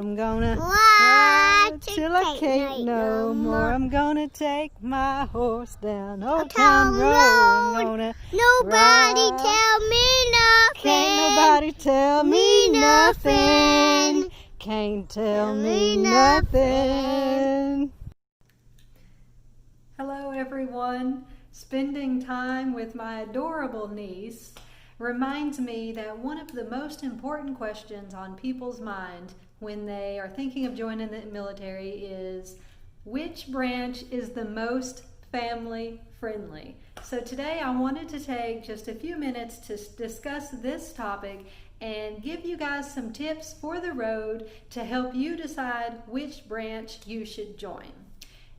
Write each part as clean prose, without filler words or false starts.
I'm gonna ride till I can't no more. I'm gonna take my horse down Old Town Road. I'm gonna Nobody ride. tell me nothing. Can't nobody tell me nothing. nothing. Can't tell me nothing. Hello everyone. Spending time with my adorable niece reminds me that one of the most important questions on people's mind when they are thinking of joining the military is, which branch is the most family friendly? So today I wanted to take just a few minutes to discuss this topic and give you guys some tips for the road to help you decide which branch you should join.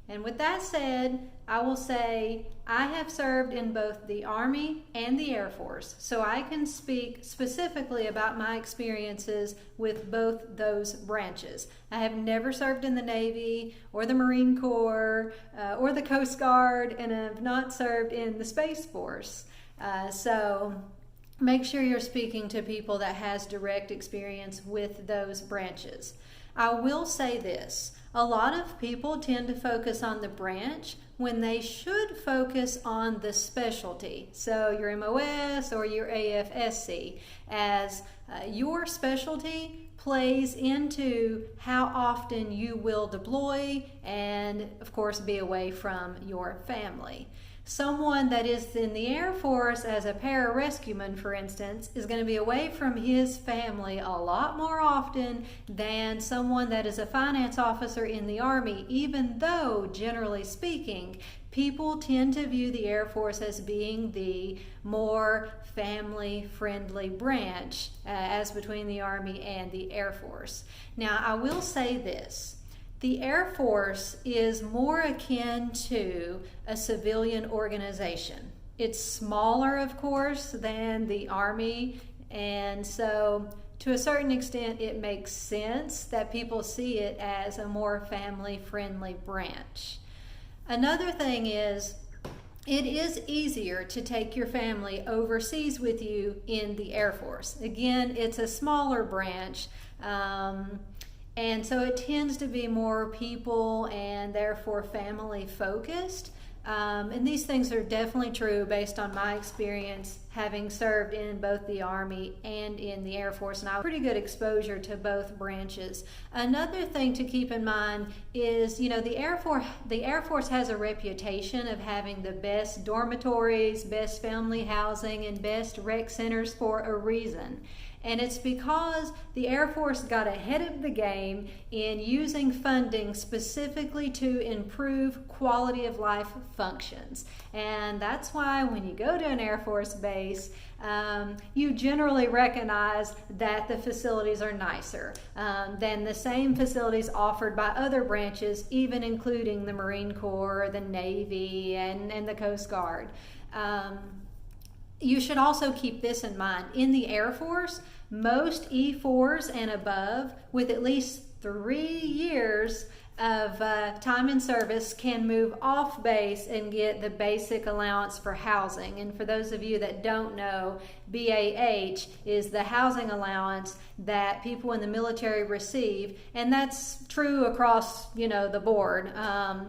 And with that said, I will say I have served in both the Army and the Air Force, so I can speak specifically about my experiences with both those branches. I have never served in the Navy or the Marine Corps or the Coast Guard, and have not served in the Space Force. So make sure you're speaking to people that has direct experience with those branches. I will say this. A lot of people tend to focus on the branch when they should focus on the specialty. So your MOS or your AFSC, as your specialty plays into how often you will deploy and, of course, be away from your family. Someone that is in the Air Force as a pararescueman, for instance, is going to be away from his family a lot more often than someone that is a finance officer in the Army, even though, generally speaking, people tend to view the Air Force as being the more family-friendly branch as between the Army and the Air Force. Now, I will say this. The Air Force is more akin to a civilian organization. It's smaller, of course, than the Army, and so to a certain extent it makes sense that people see it as a more family-friendly branch. Another thing is, it is easier to take your family overseas with you in the Air Force. Again, it's a smaller branch. And so it tends to be more people and therefore family focused. And these things are definitely true based on my experience having served in both the Army and in the Air Force, and I have pretty good exposure to both branches. Another thing to keep in mind is, the Air Force has a reputation of having the best dormitories, best family housing, and best rec centers for a reason. And it's because the Air Force got ahead of the game in using funding specifically to improve quality of life functions. And that's why when you go to an Air Force base, you generally recognize that the facilities are nicer than the same facilities offered by other branches, even including the Marine Corps, the Navy, and the Coast Guard. You should also keep this in mind. In the Air Force, most E4s and above with at least 3 years of time in service can move off base and get the basic allowance for housing. And for those of you that don't know, BAH is the housing allowance that people in the military receive, and that's true across the board.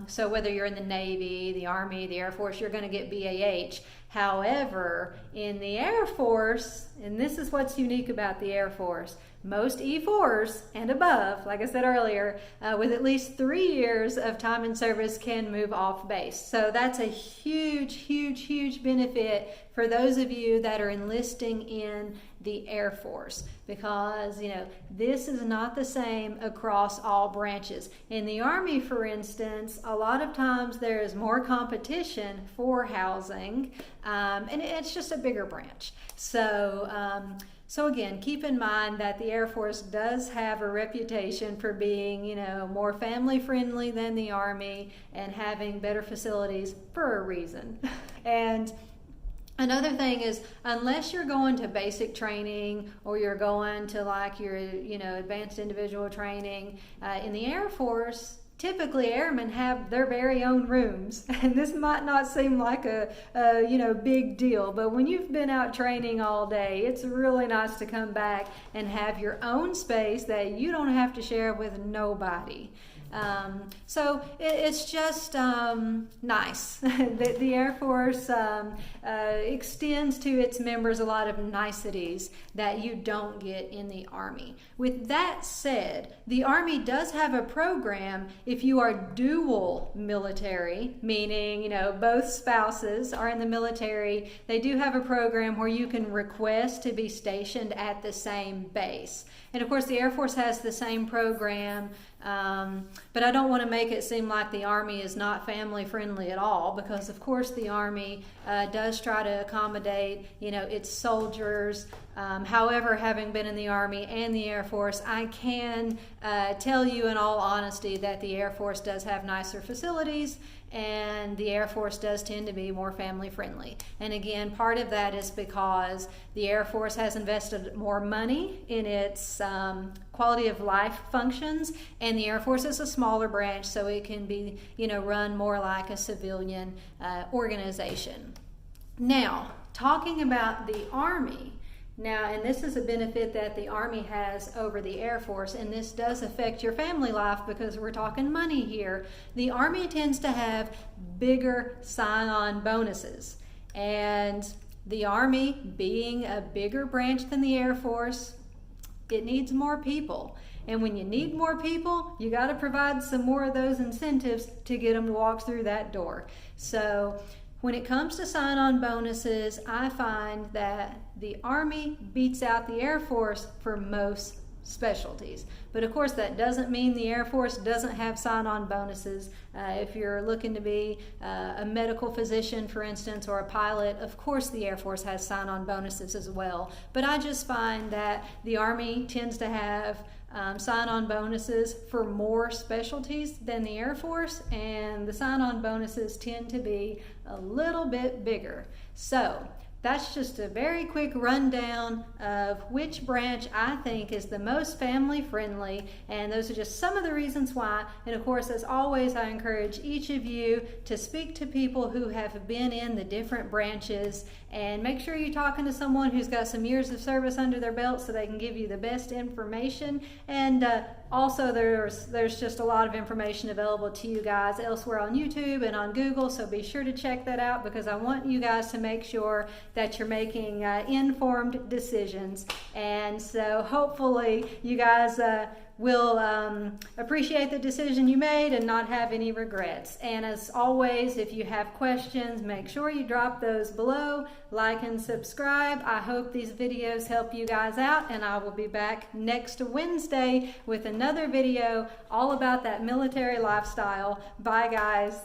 So whether you're in the Navy, the Army, the Air Force, you're going to get BAH. However, in the Air Force, and this is what's unique about the Air Force, most E4s and above, like I said earlier, with at least 3 years of time in service can move off base. So that's a huge, huge, huge benefit for those of you that are enlisting in the Air Force, because this is not the same across all branches. In the Army, for instance, a lot of times there is more competition for housing, and it's just a bigger branch. So again, keep in mind that the Air Force does have a reputation for being, more family friendly than the Army and having better facilities for a reason. And another thing is, unless you're going to basic training or you're going to like your, advanced individual training, in the Air Force, typically airmen have their very own rooms, and this might not seem like a big deal, but when you've been out training all day, it's really nice to come back and have your own space that you don't have to share with nobody. So it's just nice that the Air Force extends to its members a lot of niceties that you don't get in the Army. With that said, the Army does have a program if you are dual military, meaning both spouses are in the military. They do have a program where you can request to be stationed at the same base. And of course the Air Force has the same program, but I don't want to make it seem like the Army is not family friendly at all, because of course the Army does try to accommodate its soldiers. However, having been in the Army and the Air Force, I can tell you in all honesty that the Air Force does have nicer facilities, and the Air Force does tend to be more family friendly. And again, part of that is because the Air Force has invested more money in its quality of life functions, and the Air Force is a smaller branch, so it can be run more like a civilian organization. Now, talking about the Army, and this is a benefit that the Army has over the Air Force, and this does affect your family life because we're talking money here. The Army tends to have bigger sign-on bonuses, and the Army, being a bigger branch than the Air Force, it needs more people. And when you need more people, you got to provide some more of those incentives to get them to walk through that door. So when it comes to sign-on bonuses, I find that the Army beats out the Air Force for most specialties. But of course that doesn't mean the Air Force doesn't have sign-on bonuses. If you're looking to be a medical physician, for instance, or a pilot, of course the Air Force has sign-on bonuses as well. But I just find that the Army tends to have sign-on bonuses for more specialties than the Air Force, and the sign-on bonuses tend to be a little bit bigger. So that's just a very quick rundown of which branch I think is the most family friendly, and those are just some of the reasons why. And of course, as always, I encourage each of you to speak to people who have been in the different branches, and make sure you're talking to someone who's got some years of service under their belt so they can give you the best information. And also there's just a lot of information available to you guys elsewhere on YouTube and on Google, so be sure to check that out, because I want you guys to make sure that you're making informed decisions. And so hopefully you guys will appreciate the decision you made and not have any regrets. And as always, if you have questions, make sure you drop those below, like and subscribe. I hope these videos help you guys out, and I will be back next Wednesday with another video all about that military lifestyle. Bye guys.